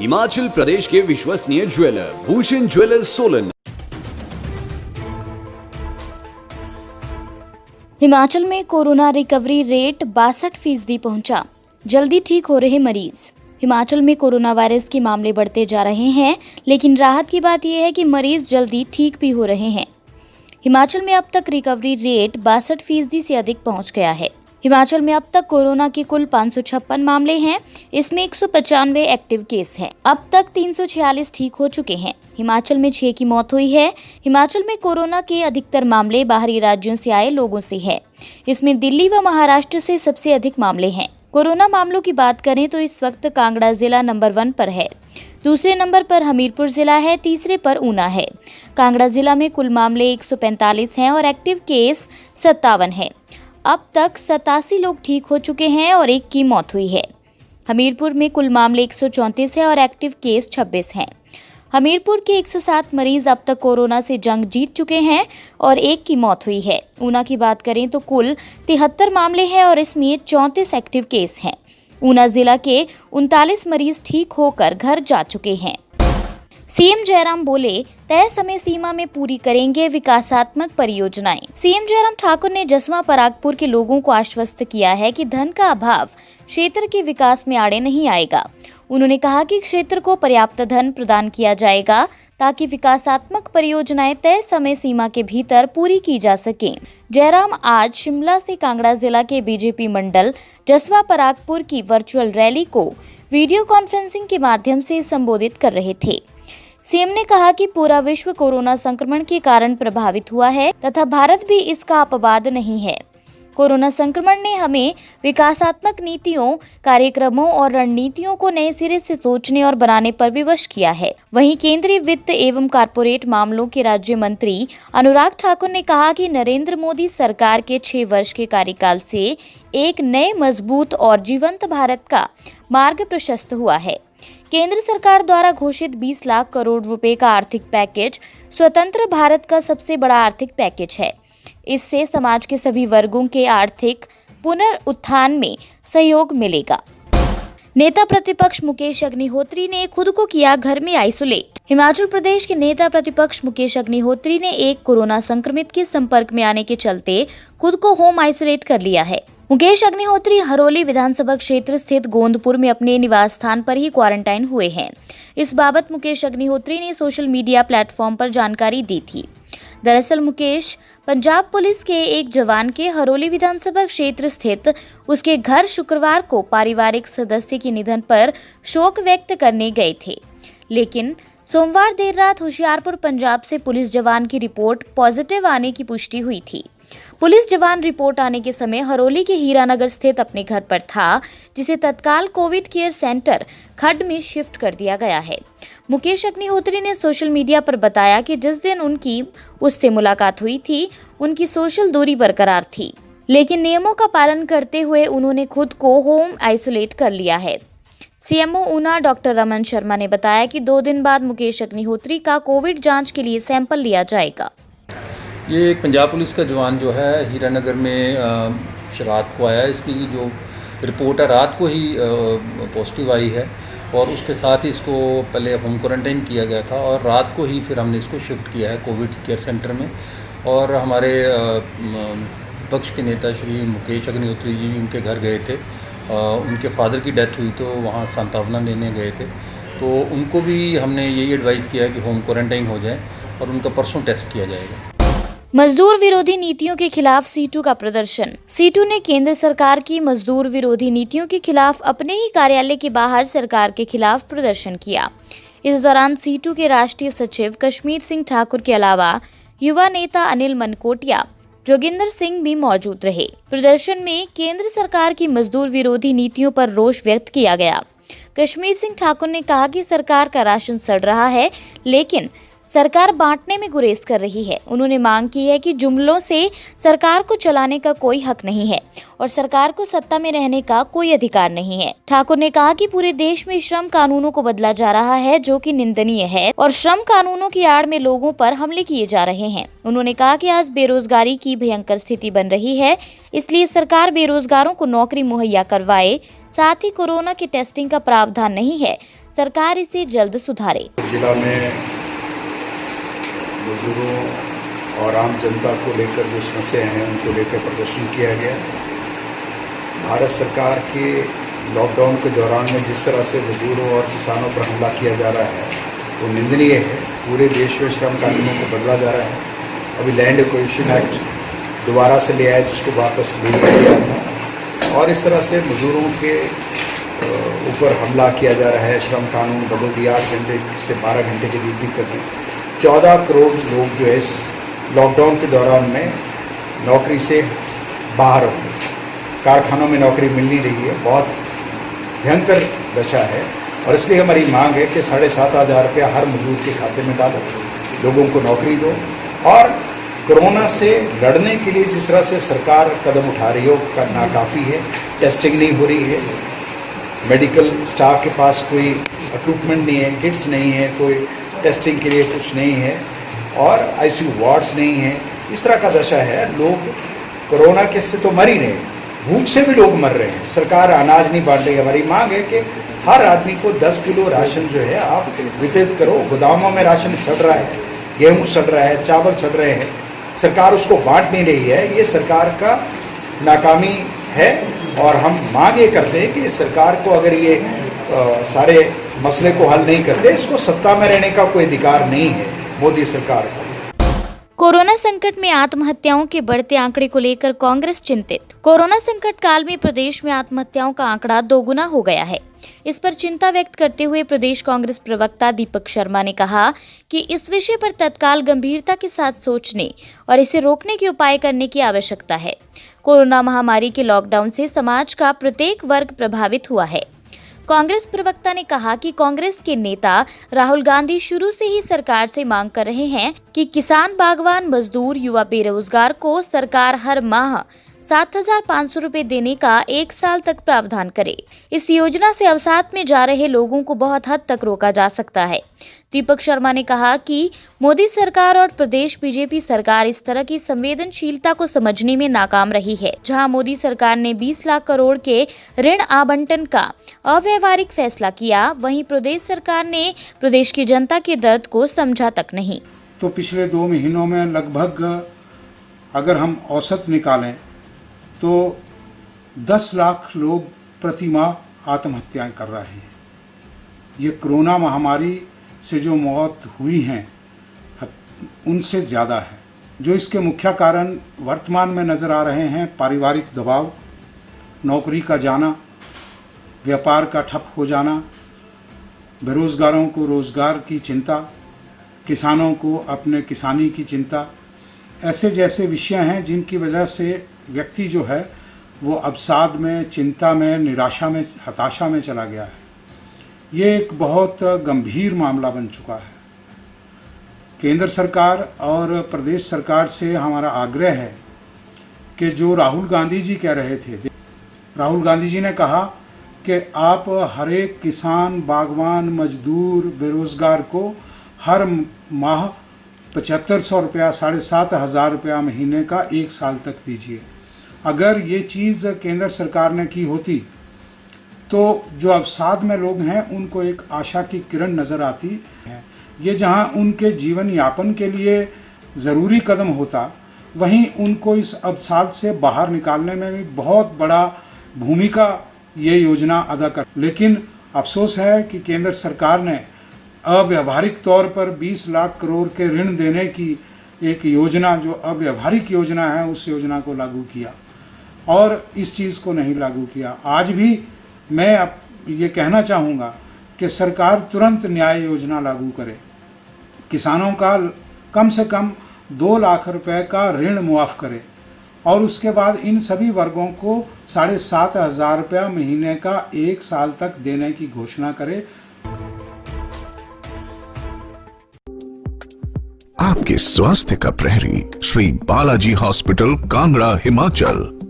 हिमाचल प्रदेश के विश्वसनीय jeweller Bhushan jewellers Solan. Himachal में कोरोना रिकवरी रेट 62% पहुंचा। जल्दी ठीक हो रहे मरीज। हिमाचल में कोरोना वायरस के मामले बढ़ते जा रहे हैं, लेकिन राहत की बात यह है कि मरीज जल्दी ठीक भी हो रहे हैं। हिमाचल में अब तक रिकवरी रेट 62% से अधिक पहुंच गया है। हिमाचल में अब तक कोरोना के कुल 556 मामले हैं। इसमें 195 एक्टिव केस हैं। अब तक 346 ठीक हो चुके हैं। हिमाचल में 6 की मौत हुई है। हिमाचल में कोरोना के अधिकतर मामले बाहरी राज्यों से आए लोगों से है। इसमें दिल्ली व महाराष्ट्र से सबसे अधिक मामले हैं। कोरोना मामलों की बात करें तो इस वक्त कांगड़ा जिला नंबर 1 पर है। दूसरे नंबर पर हमीरपुर जिला है। तीसरे पर ऊना है। कांगड़ा जिला में कुल मामले 145 हैं और एक्टिव केस 57 है। अब तक 87 लोग ठीक हो चुके हैं और 1 की मौत हुई है। हमीरपुर में कुल मामले 134 है और एक्टिव केस 26 हैं। हमीरपुर के 107 मरीज अब तक कोरोना से जंग जीत चुके हैं और 1 की मौत हुई है। ऊना की बात करें तो कुल 73 मामले हैं और इसमें 34 एक्टिव केस हैं। ऊना जिला के 39 मरीज ठीक होकर घर जा चुके हैं। सीएम जयराम बोले, तय समय सीमा में पूरी करेंगे विकासात्मक परियोजनाएं। सीएम जयराम ठाकुर ने जसवां परागपुर के लोगों को आश्वस्त किया है कि धन का अभाव क्षेत्र के विकास में आड़े नहीं आएगा। उन्होंने कहा कि क्षेत्र को पर्याप्त धन प्रदान किया जाएगा ताकि विकासात्मक परियोजनाएं तय समय सीमा के भीतर पूरी की जा सकें। जयराम आज शिमला से कांगड़ा जिला के बीजेपी मंडल जसवां परागपुर की वर्चुअल रैली को वीडियो कॉन्फ्रेंसिंग के माध्यम से संबोधित कर रहे थे। सीएम ने कहा कि पूरा विश्व कोरोना संक्रमण के कारण प्रभावित हुआ है तथा भारत भी इसका अपवाद नहीं है। कोरोना संक्रमण ने हमें विकासात्मक नीतियों, कार्यक्रमों और रणनीतियों को नए सिरे से सोचने और बनाने पर विवश किया है। वहीं केंद्रीय वित्त एवं कारपोरेट मामलों के राज्य मंत्री अनुराग ठाकुर ने कहा कि नरेंद्र मोदी सरकार के 6 वर्ष के कार्यकाल से एक नए मजबूत और जीवंत भारत का मार्ग प्रशस्त हुआ है। केंद्र सरकार द्वारा घोषित 20 लाख करोड़ रुपए का आर्थिक पैकेज स्वतंत्र भारत का सबसे बड़ा आर्थिक पैकेज है। इससे समाज के सभी वर्गों के आर्थिक पुनरुत्थान में सहयोग मिलेगा। नेता प्रतिपक्ष मुकेश अग्निहोत्री ने खुद को किया घर में आइसोलेट। हिमाचल प्रदेश के नेता प्रतिपक्ष मुकेश अग्निहोत्री ने एक कोरोना संक्रमित के संपर्क में आने के चलते खुद को होम आइसोलेट कर लिया है। मुकेश अग्निहोत्री हरोली विधानसभा क्षेत्र स्थित गोंदपुर में अपने निवास स्थान पर ही क्वारंटाइन हुए हैं। इस बाबत मुकेश अग्निहोत्री ने सोशल मीडिया प्लेटफॉर्म पर जानकारी दी थी। दरअसल मुकेश पंजाब पुलिस के एक जवान के हरोली विधानसभा क्षेत्र स्थित उसके घर शुक्रवार को पारिवारिक सदस्य के निधन पर शोक व्यक्त करने गए थे, लेकिन सोमवार देर रात होशियारपुर पंजाब से पुलिस जवान की रिपोर्ट पॉजिटिव आने की पुष्टि हुई थी। पुलिस जवान रिपोर्ट आने के समय हरोली के हीरानगर स्थित अपने घर पर था, जिसे तत्काल कोविड केयर सेंटर खड्ड में शिफ्ट कर दिया गया है। मुकेश अग्निहोत्री ने सोशल मीडिया पर बताया कि जिस दिन उनकी उससे मुलाकात हुई थी, उनकी सोशल दूरी बरकरार थी, लेकिन नियमों का पालन करते हुए उन्होंने खुद को होम आइसोलेट कर लिया है। सीएमओ ऊना डॉक्टर रमन शर्मा ने बताया कि 2 दिन बाद मुकेश अग्निहोत्री का कोविड जांच के लिए सैंपल लिया जाएगा। ये एक पंजाब पुलिस का जवान जो है हीरानगर में रात को आया। इसकी जो रिपोर्ट है रात को ही पॉजिटिव आई है और उसके साथ ही इसको पहले होम क्वारंटाइन किया गया था और रात को ही फिर हमने इसको शिफ्ट किया है कोविड केयर सेंटर में। और हमारे विपक्ष के नेता श्री मुकेश अग्निहोत्री जी उनके घर गए थे। उनके फादर की डेथ हुई तो वहाँ सांत्वना देने गए थे, तो उनको भी हमने यही एडवाइस किया है कि होम क्वारंटाइन हो जाए और उनका परसों टेस्ट किया जाएगा। मजदूर विरोधी नीतियों के खिलाफ सीटू का प्रदर्शन। सीटू ने केंद्र सरकार की मजदूर विरोधी नीतियों के खिलाफ अपने ही कार्यालय के बाहर सरकार के खिलाफ प्रदर्शन किया। इस दौरान सीटू के राष्ट्रीय सचिव कश्मीर सिंह ठाकुर के अलावा युवा नेता अनिल मनकोटिया, जोगिंदर सिंह भी मौजूद रहे। प्रदर्शन में केंद्र सरकार की मजदूर विरोधी नीतियों पर रोष व्यक्त किया गया। कश्मीर सिंह ठाकुर ने कहा कि सरकार का राशन सड़ रहा है, लेकिन सरकार बांटने में गुरेज कर रही है। उन्होंने मांग की है कि जुमलों से सरकार को चलाने का कोई हक नहीं है और सरकार को सत्ता में रहने का कोई अधिकार नहीं है। ठाकुर ने कहा कि पूरे देश में श्रम कानूनों को बदला जा रहा है, जो कि निंदनीय है और श्रम कानूनों की आड़ में लोगों पर हमले किए जा रहे हैं। उन्होंने कहा कि आज बेरोजगारी की भयंकर स्थिति बन रही है, इसलिए सरकार बेरोजगारों को नौकरी मुहैया करवाए, साथ ही कोरोना की टेस्टिंग का प्रावधान नहीं है, सरकार इसे जल्द सुधारे। जिला में मजदूरों और आम जनता को लेकर जो समस्याएं हैं उनको लेकर प्रदर्शन किया गया। भारत सरकार के लॉकडाउन के दौरान में जिस तरह से मजदूरों और किसानों पर हमला किया जा रहा है वो निंदनीय है। पूरे देश में श्रम कानूनों को बदला जा रहा है। अभी लैंड एक्विजिशन एक्ट दोबारा से ले आया जिसको वापस ले लिया गया था, और इस तरह से मजदूरों के ऊपर हमला किया जा रहा है। श्रम कानून बदल दिया, 8 घंटे से 12 घंटे की ड्यूटी कर दी। 14 करोड़ लोग जो है इस लॉकडाउन के दौरान में नौकरी से बाहर हो गए। कारखानों में नौकरी मिल नहीं रही है, बहुत भयंकर दशा है। और इसलिए हमारी मांग है कि 7,500 रुपया हर मजदूर के खाते में डालो, लोगों को नौकरी दो। और कोरोना से लड़ने के लिए जिस तरह से सरकार कदम उठा रही हो करना काफ़ी है। टेस्टिंग नहीं हो रही है, मेडिकल स्टाफ के पास कोई इक्विपमेंट नहीं है, किट्स नहीं है, कोई टेस्टिंग के लिए कुछ नहीं है, और आईसीयू वार्ड्स नहीं है। इस तरह का दशा है। लोग कोरोना के से तो मर ही रहे, भूख से भी लोग मर रहे हैं। सरकार अनाज नहीं बांट रही। हमारी मांग है कि हर आदमी को 10 किलो राशन जो है आप वितरित करो। गोदामों में राशन सड़ रहा है, गेहूं सड़ रहा है, चावल सड़ रहे हैं, सरकार उसको बांट नहीं रही है। ये सरकार का नाकामी है। और हम मांग ये करते हैं कि सरकार को अगर ये सारे मसले को हल नहीं करते, इसको सत्ता में रहने का कोई अधिकार नहीं है मोदी सरकार को। कोरोना संकट में आत्महत्याओं के बढ़ते आंकड़े को लेकर कांग्रेस चिंतित। कोरोना संकट काल में प्रदेश में आत्महत्याओं का आंकड़ा 2 गुना हो गया है। इस पर चिंता व्यक्त करते हुए प्रदेश कांग्रेस प्रवक्ता दीपक शर्मा ने कहा कि इस विषय पर तत्काल गंभीरता के साथ सोचने और इसे रोकने के उपाय करने की आवश्यकता है। कोरोना महामारी के लॉकडाउन से समाज का प्रत्येक वर्ग प्रभावित हुआ है। कांग्रेस प्रवक्ता ने कहा कि कांग्रेस के नेता राहुल गांधी शुरू से ही सरकार से मांग कर रहे हैं कि किसान, बागवान, मजदूर, युवा, बेरोजगार को सरकार हर माह 7,500 रुपए देने का 1 साल तक प्रावधान करे। इस योजना से अवसाद में जा रहे लोगों को बहुत हद तक रोका जा सकता है। दीपक शर्मा ने कहा कि मोदी सरकार और प्रदेश बीजेपी सरकार इस तरह की संवेदनशीलता को समझने में नाकाम रही है। जहां मोदी सरकार ने 20 लाख करोड़ के ऋण आवंटन का अव्यावहारिक फैसला किया, वहीं प्रदेश सरकार ने प्रदेश की जनता के दर्द को समझा तक नहीं। तो पिछले 2 महीनों में लगभग अगर हम औसत निकालें तो 10 लाख लोग प्रति माह आत्महत्याएं कर रहे हैं। ये कोरोना महामारी से जो मौत हुई हैं उनसे ज़्यादा है। जो इसके मुख्य कारण वर्तमान में नज़र आ रहे हैं, पारिवारिक दबाव, नौकरी का जाना, व्यापार का ठप हो जाना, बेरोज़गारों को रोज़गार की चिंता, किसानों को अपने किसानी की चिंता, ऐसे जैसे विषय हैं जिनकी वजह से व्यक्ति जो है वो अवसाद में, चिंता में, निराशा में, हताशा में चला गया है। ये एक बहुत गंभीर मामला बन चुका है। केंद्र सरकार और प्रदेश सरकार से हमारा आग्रह है कि जो राहुल गांधी जी कह रहे थे, राहुल गांधी जी ने कहा कि आप हर एक किसान, बागवान, मजदूर, बेरोजगार को हर माह 7,500 रुपया, 7,500 रुपया महीने का 1 साल तक दीजिए। अगर ये चीज़ केंद्र सरकार ने की होती तो जो अवसाद में लोग हैं उनको एक आशा की किरण नज़र आती है। ये जहां उनके जीवन यापन के लिए ज़रूरी कदम होता, वहीं उनको इस अवसाद से बाहर निकालने में भी बहुत बड़ा भूमिका ये योजना अदा कर। लेकिन अफसोस है कि केंद्र सरकार ने अव्यावहारिक तौर पर 20 लाख करोड़ के ऋण देने की एक योजना, जो अव्यावहारिक योजना है, उस योजना को लागू किया और इस चीज़ को नहीं लागू किया। आज भी मैं अब ये कहना चाहूँगा कि सरकार तुरंत न्याय योजना लागू करे, किसानों का कम से कम 2 लाख रुपए का ऋण मुआफ़ करे और उसके बाद इन सभी वर्गों को 7,500 रुपया महीने का 1 साल तक देने की घोषणा करे। आपके स्वास्थ्य का प्रहरी श्री बालाजी हॉस्पिटल, कांगड़ा, हिमाचल।